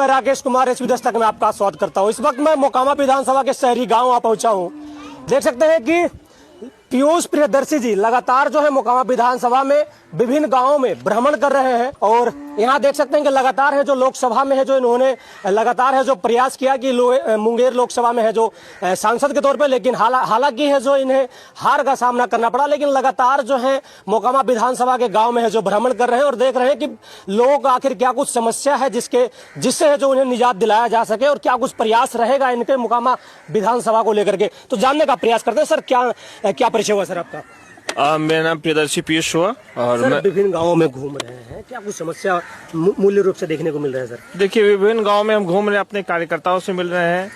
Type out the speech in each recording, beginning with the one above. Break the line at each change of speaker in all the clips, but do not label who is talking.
मैं राकेश कुमार एसपी दस्तक में आपका स्वागत करता हूं। इस वक्त मैं मोकामा विधानसभा के शहरी गांव पहुंचा हूं। देख सकते हैं कि पीयूष प्रियदर्शी जी लगातार जो है मोकामा विधानसभा में विभिन्न गांवों में भ्रमण कर रहे हैं और यहां देख सकते हैं कि लगातार है जो लोकसभा में है जो इन्होंने लगातार है जो प्रयास किया कि मुंगेर लोकसभा में है जो सांसद के तौर पे, लेकिन हालांकि है जो इन्हें हार का सामना करना पड़ा। लेकिन लगातार जो है मोकामा विधानसभा के गांव में है जो भ्रमण कर रहे हैं और देख रहे हैं कि लोगों को आखिर क्या कुछ समस्या है जिससे है जो उन्हें निजात दिलाया जा सके और क्या कुछ प्रयास रहेगा इनके मोकामा विधानसभा को लेकर के, तो जानने का प्रयास करते हैं। सर क्या परिचय हुआ सर आपका?
मेरा नाम प्रियदर्शी पीयूष हुआ और
मैं विभिन्न गांवों में घूम रहे हैं, क्या कुछ समस्या मूल्य रूप से देखने को मिल रहा है? सर
देखिए, विभिन्न गांवों में हम घूम रहे हैं, अपने कार्यकर्ताओं से मिल रहे हैं,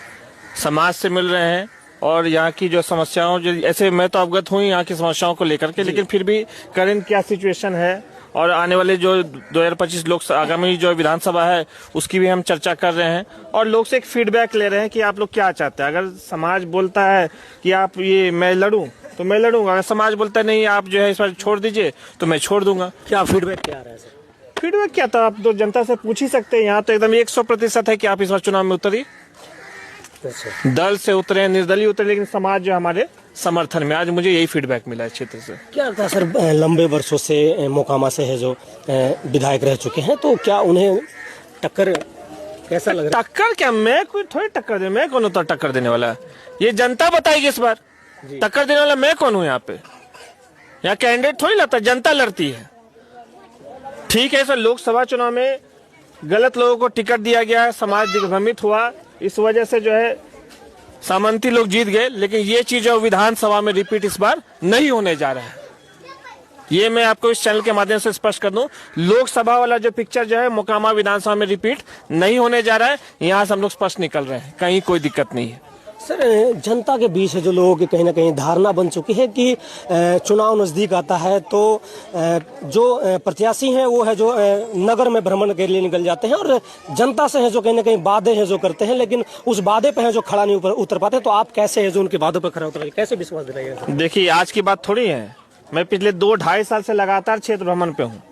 समाज से मिल रहे हैं और यहाँ की जो समस्याओं, जो ऐसे मैं तो अवगत हूँ यहाँ की समस्याओं को लेकर के, लेकिन फिर भी करंट क्या सिचुएशन है और आने वाले जो 2025 लोक आगामी जो विधानसभा है उसकी भी हम चर्चा कर रहे हैं और लोग से एक फीडबैक ले रहे हैं कि आप लोग क्या चाहते हैं। अगर समाज बोलता है कि आप ये मैं लड़ूं तो मैं लड़ूंगा, अगर समाज बोलता है नहीं आप जो है इस बार छोड़ दीजिए तो मैं छोड़ दूंगा।
क्या फीडबैक क्या आ रहा है सर?
फीडबैक क्या था, आप तो जनता से पूछ ही सकते हैं। यहाँ तो एकदम 100% है कि आप इस बार चुनाव में उतरिए।
अच्छा।
दल से उतरे, निर्दलीय उतरे, लेकिन समाज जो हमारे समर्थन में, आज मुझे यही फीडबैक मिला है क्षेत्र से।
क्या था सर, लंबे वर्षों से मोकामा से है जो विधायक रह चुके हैं, तो क्या उन्हें टक्कर कैसा लग रहा है?
टक्कर क्या, मैं कोई थोड़ी टक्कर दे, मैं कौन होता टक्कर देने वाला? ये जनता बताएगी इस बार। टक्कर देने वाला मैं कौन हूँ? यहाँ पे यहाँ कैंडिडेट थोड़ी लड़ता, जनता लड़ती है। ठीक है सर, लोकसभा चुनाव में गलत लोगों को टिकट दिया गया, समाज दिग्भ्रमित हुआ, इस वजह से जो है सामंती लोग जीत गए, लेकिन ये चीज विधानसभा में रिपीट इस बार नहीं होने जा रहा है। ये मैं आपको इस चैनल के माध्यम से स्पष्ट कर दूं, लोकसभा वाला जो पिक्चर जो है मोकामा विधानसभा में रिपीट नहीं होने जा रहा है। यहाँ से हम लोग स्पष्ट निकल रहे हैं, कहीं कोई दिक्कत नहीं है।
सर जनता के बीच है जो लोगों की कहीं ना कहीं धारणा बन चुकी है कि चुनाव नजदीक आता है तो जो प्रत्याशी हैं वो है जो नगर में भ्रमण के लिए निकल जाते हैं और जनता से है जो कहीं ना कहीं वादे हैं जो करते हैं, लेकिन उस वादे पे है जो खड़ा नहीं उतर पाते। तो आप कैसे है जो उनके वादों पर खड़ा उतरेंगे, कैसे विश्वास दिलाइएगा?
देखिए, आज की बात थोड़ी है, मैं पिछले 2-2.5 साल से लगातार क्षेत्र भ्रमण पे हूँ।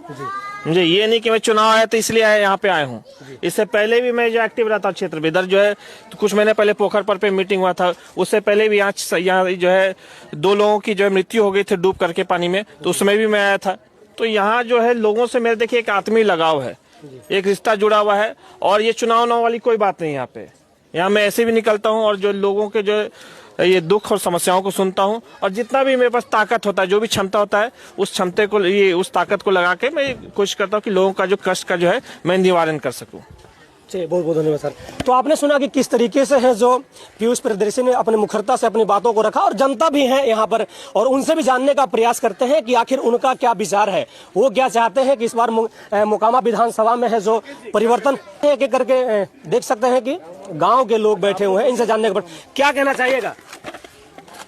मुझे ये नहीं कि मैं चुनाव आया तो इसलिए यहाँ पे आया हूँ। इससे पहले भी मैं जो एक्टिव रहता हूँ क्षेत्र में, इधर जो है तो कुछ महीने पहले पोखरपर पे मीटिंग हुआ था, उससे पहले भी यहाँ जो है 2 लोगों की जो है मृत्यु हो गई थी डूब करके पानी में, तो उसमें भी मैं आया था। तो यहाँ जो है लोगों से मेरे देखिए एक आत्मीय लगाव है, एक रिश्ता जुड़ा हुआ है और ये चुनाव वाली कोई बात नहीं। यहाँ पे यहाँ मैं ऐसे भी निकलता हूँ और जो लोगों के जो ये दुख और समस्याओं को सुनता हूं और जितना भी मेरे पास ताकत होता है, जो भी क्षमता होता है, उस क्षमता को, ये उस ताकत को लगा के मैं कोशिश करता हूं कि लोगों का जो कष्ट का जो है मैं निवारण कर सकूं।
चलिए, बहुत बहुत धन्यवाद सर। तो आपने सुना कि किस तरीके से है जो पीयूष प्रियदर्शी ने अपने मुखरता से अपनी बातों को रखा और जनता भी है यहाँ पर और उनसे भी जानने का प्रयास करते हैं कि आखिर उनका क्या विचार है, वो क्या चाहते हैं कि इस बार मोकामा विधानसभा में है जो परिवर्तन एक करके देख सकते हैं कि गाँव के लोग बैठे हुए हैं, इनसे जानने का क्या कहना चाहिएगा?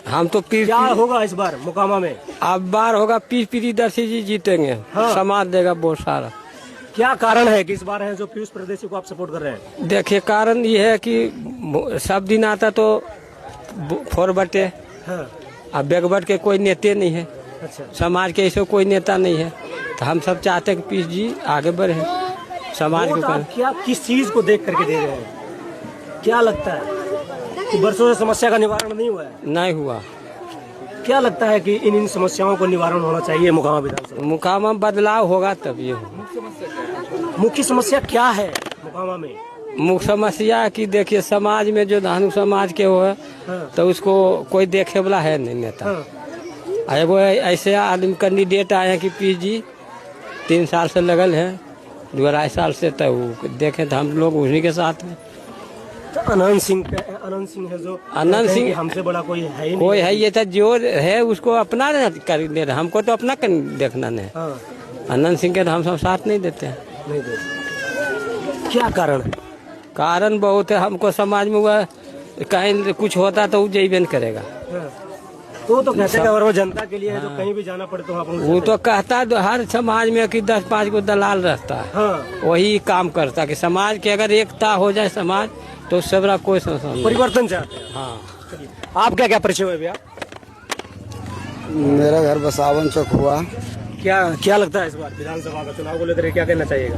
हम तो
क्या होगा इस बार मोकामा में?
अब बार होगा प्रियदर्शी जी जीतेंगे।
हाँ।
समाज देगा बहुत सारा।
क्या कारण है कि इस बार है जो पीयूष प्रियदर्शी को आप सपोर्ट कर रहे हैं?
देखिए, कारण ये है कि सब दिन आता तो 4 बटे।
हाँ।
अब बैकवर्ड के कोई नेता नहीं है।
अच्छा।
समाज के ऐसे कोई नेता नहीं है, तो हम सब चाहते हैं कि पीयूष जी आगे बढ़े समाज के ऊपर।
क्या किस चीज को देख करके दे रहे हैं? क्या लगता है कि वर्षों से समस्या का निवारण नहीं हुआ है?
नहीं हुआ।
क्या लगता है कि इन समस्याओं को निवारण होना चाहिए मोकामा विधानसभा?
मोकामा बदलाव होगा तब ये होगा।
मुख्य समस्या क्या है मोकामा में?
मुख्य समस्या है कि देखिए, समाज में जो धानु समाज के हो है,
हाँ।
तो उसको कोई देखे वाला है नहीं नेता।
हाँ।
एगो ऐसे आदमी कैंडिडेट आए हैं कि पीयूष जी 3 साल से लगल है, 2-2.5 साल से, तो देखे तो हम लोग उन्हीं के साथ हैं।
तो अनंत सिंह है जो
अनंत सिंह
हमसे बड़ा कोई है ही नहीं।
कोई है, ये था जो है उसको अपना कर ले रहा, हमको तो अपना देखना नहीं।
हाँ।
अनंत सिंह के तो हम सब साथ नहीं देते हैं।
नहीं देते। क्या कारण है?
कारण बहुत है, हमको समाज में हुआ कहीं कुछ होता तो वो जैबे करेगा।
हाँ। तो कहते हैं वो जनता के लिए है जो कहीं भी जाना पड़े तो
वो तो कहता है हर समाज में कि 10-5 को दलाल रहता है।
हाँ।
वही काम करता है कि समाज के अगर एकता हो जाए समाज तो सबरा कोई
परिवर्तन चाहते हैं।
हाँ।
आप क्या परिचय हुए भैया?
मेरा घर बसावन चौक हुआ।
क्या लगता है इस बार विधानसभा का चुनाव को लेकर क्या कहना चाहिएगा?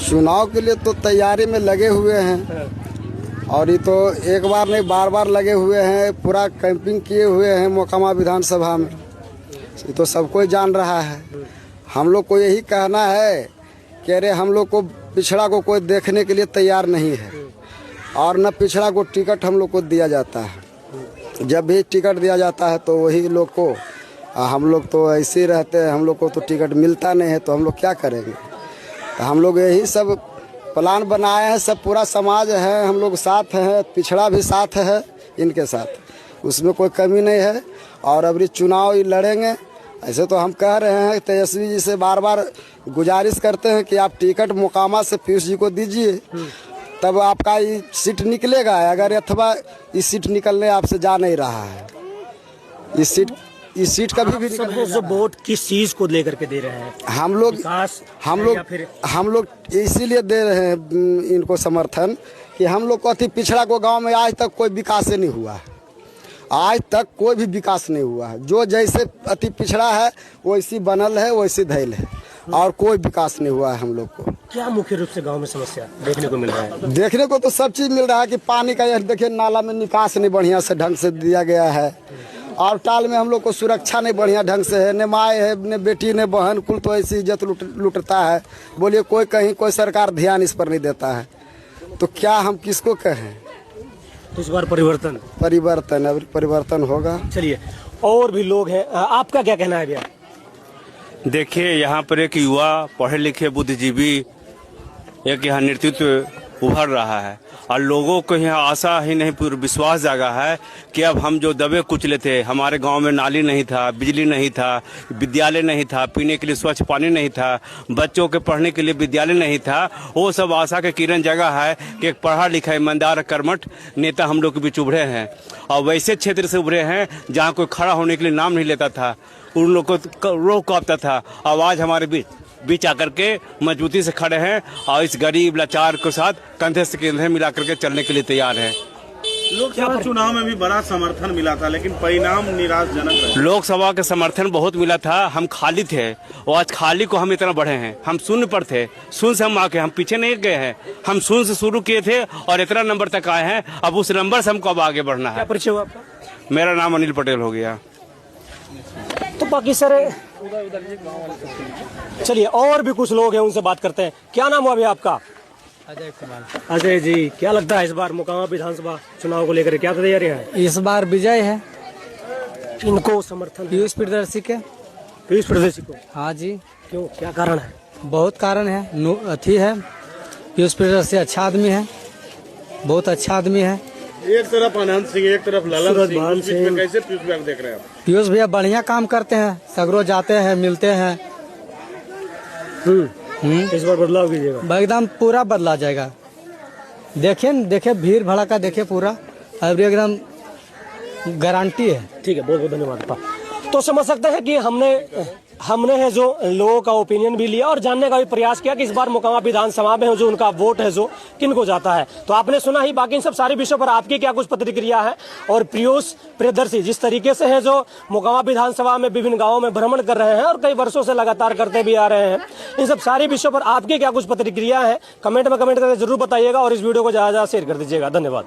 चुनाव के लिए तो तैयारी में लगे हुए हैं और ये तो एक बार नहीं बार बार लगे हुए हैं, पूरा कैंपिंग किए हुए हैं मोकामा विधानसभा में। ये तो सब कोई जान रहा है। हम लोग को यही कहना है कि अरे हम लोग को पिछड़ा को कोई देखने के लिए तैयार नहीं है और न पिछड़ा को टिकट हम लोग को दिया जाता है। जब भी टिकट दिया जाता है तो वही लोग को, हम लोग तो ऐसे ही रहते हैं, हम लोग को तो टिकट मिलता नहीं है तो हम लोग क्या करेंगे। तो हम लोग यही सब प्लान बनाए हैं, सब पूरा समाज है, हम लोग साथ हैं, पिछड़ा भी साथ है इनके साथ, उसमें कोई कमी नहीं है। और अभी चुनाव ही लड़ेंगे। ऐसे तो हम कह रहे हैं तेजस्वी जी से बार बार गुजारिश करते हैं कि आप टिकट मोकामा से पीयूष जी को दीजिए, तब आपका ये सीट निकलेगा। अगर अथवा इस सीट निकलने आपसे जा नहीं रहा है, इस सीट कभी भी
सब जो वोट किस चीज को लेकर के दे रहे हैं?
हम लोग इसीलिए दे रहे हैं इनको समर्थन कि हम लोग को अति पिछड़ा को गांव में आज तक कोई विकास नहीं हुआ है। आज तक कोई भी विकास नहीं हुआ है। जो जैसे अति पिछड़ा है वैसी बनल है, वैसी धैल है और कोई विकास नहीं हुआ है हम लोग को।
क्या मुख्य रूप से गांव में समस्या देखने को मिल रहा है?
देखने को तो सब चीज मिल रहा है कि पानी का देखिए नाला में निकास नहीं बढ़िया से ढंग से दिया गया है और टाल में हम लोग को सुरक्षा नहीं बढ़िया ढंग से है। न माए है न बेटी न बहन, कुल तो ऐसी इज्जत लुटता है। बोलिए कोई कहीं कोई सरकार ध्यान इस पर नहीं देता है, तो क्या हम किसको कहें।
तो इस बार परिवर्तन होगा। चलिए और भी लोग हैं, आपका क्या कहना है भैया?
देखिए, यहाँ पर एक युवा पढ़े लिखे बुद्धिजीवी एक यहाँ नेतृत्व उभर रहा है और लोगों को यहाँ आशा ही नहीं पूरा विश्वास जागा है कि अब हम जो दबे कुचले थे, हमारे गांव में नाली नहीं था, बिजली नहीं था, विद्यालय नहीं था, पीने के लिए स्वच्छ पानी नहीं था, बच्चों के पढ़ने के लिए विद्यालय नहीं था, वो सब आशा के किरण जगह है कि एक पढ़ा लिखा ईमानदार कर्मठ नेता हम लोग के बीच उभरे हैं। और वैसे क्षेत्र से उभरे हैं जहाँ कोई खड़ा होने के लिए नाम नहीं लेता था, उन लोग को रोक कांपता था। आवाज हमारे बीच आकर के मजबूती से खड़े हैं और इस गरीब लाचार के साथ कंधे से कंधे मिला करके चलने के लिए तैयार हैं।
लोकसभा चुनाव में भी बड़ा समर्थन मिला था लेकिन परिणाम निराशाजनक रहा।
लोकसभा का समर्थन बहुत मिला था, हम खाली थे और आज खाली को हम इतना बढ़े हैं। हम शून्य पर थे, शून्य से हम आके हम पीछे नहीं गए हैं, हम शून्य से शुरू किए थे और इतना नंबर तक आए हैं। अब उस नंबर से हमको अब आगे बढ़ना है।
परिचय हुआ आपका?
मेरा नाम अनिल पटेल हो गया।
तो बाकी सर चलिए और भी कुछ लोग हैं, उनसे बात करते हैं। क्या नाम हुआ भैया आपका?
अजय कुमार।
अजय जी, क्या लगता है इस बार मोकामा विधानसभा चुनाव को लेकर क्या तैयारी है?
इस बार विजय है।
इनको समर्थन
पीयूष प्रियदर्शी के।
पीयूष प्रियदर्शी को?
हाँ जी।
क्यों, क्या कारण है?
बहुत कारण है। अथी है, पीयूष प्रियदर्शी अच्छा आदमी है, बहुत अच्छा आदमी है।
एक तरफ अनंत सिंह, एक तरफ ललन सिंह, कैसे पीयूष भैया देख रहे हैं आप?
पीयूष भैया बढ़िया काम करते हैं, सगरो जाते हैं, मिलते हैं।
इस बार बदलाव कीजिएगा?
एकदम पूरा बदला जाएगा। देखिए भीड़ भड़का देखिए पूरा, अब एकदम गारंटी है।
ठीक है, बहुत बहुत धन्यवाद। तो समझ सकते हैं कि हमने है जो लोगों का ओपिनियन भी लिया और जानने का भी प्रयास किया कि इस बार मोकामा विधानसभा में जो उनका वोट है जो किन को जाता है। तो आपने सुना ही, बाकी इन सब सारे विषयों पर आपकी क्या कुछ प्रतिक्रिया है। और पीयूष प्रियदर्शी जिस तरीके से है जो मोकामा विधानसभा में विभिन्न गाँवों में भ्रमण कर रहे हैं और कई वर्षों से लगातार करते भी आ रहे हैं, इन सब सारे विषयों पर आपकी क्या कुछ प्रतिक्रिया है, कमेंट में कमेंट करके जरूर बताइएगा और इस वीडियो को ज्यादा शेयर कर दीजिएगा। धन्यवाद।